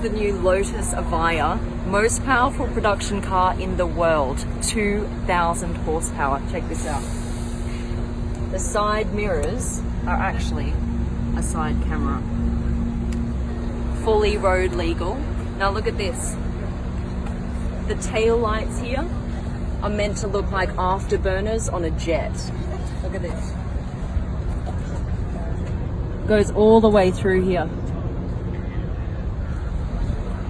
the new Lotus Evija, most powerful production car in the world, 2,000 horsepower. Check this out. The side mirrors are actually a side camera. Fully road legal. Now look at this. The tail lights here are meant to look like afterburners on a jet. Look at this. Goes all the way through here.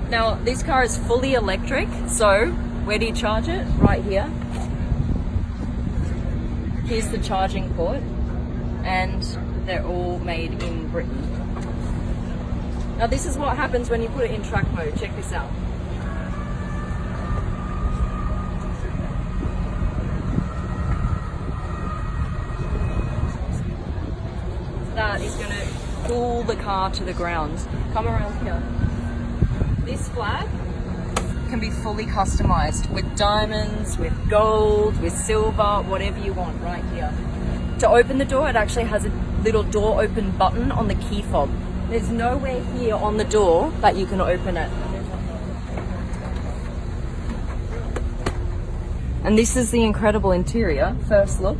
Now this car is fully electric, so where do you charge it? Right here. Here's the charging port, and they're all made in Britain. Now this is what happens when you put it in track mode. Check this out. That is going to pull the car to the ground. Come around here. This flag can be fully customized with diamonds, with gold, with silver, whatever you want right here. To open the door, it actually has a little door open button on the key fob. There's nowhere here on the door that you can open it. And this is the incredible interior, first look.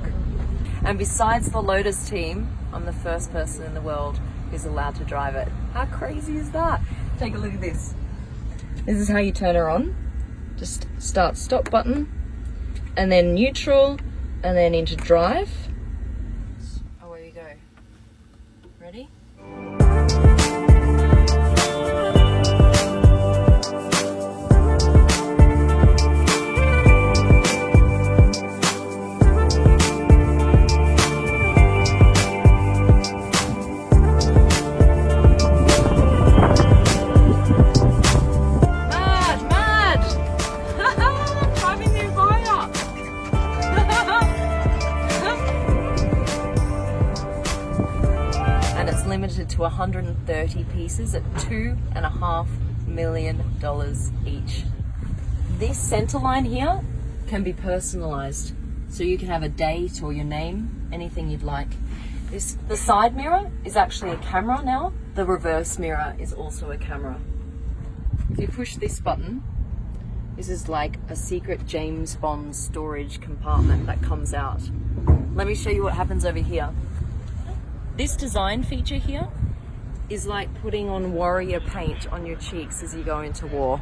And besides the Lotus team, I'm the first person in the world who's allowed to drive it. How crazy is that? Take a look at this. This is how you turn her on. Just start stop button, and then neutral, and then into drive. Away you go. Ready? Limited to 130 pieces at $2.5 million each. This center line here can be personalized, so you can have a date or your name, anything you'd like. The side mirror is actually a camera now. The reverse mirror is also a camera. If you push this button, this is like a secret James Bond storage compartment that comes out. Let me show you what happens over here. This design feature here is like putting on warrior paint on your cheeks as you go into war.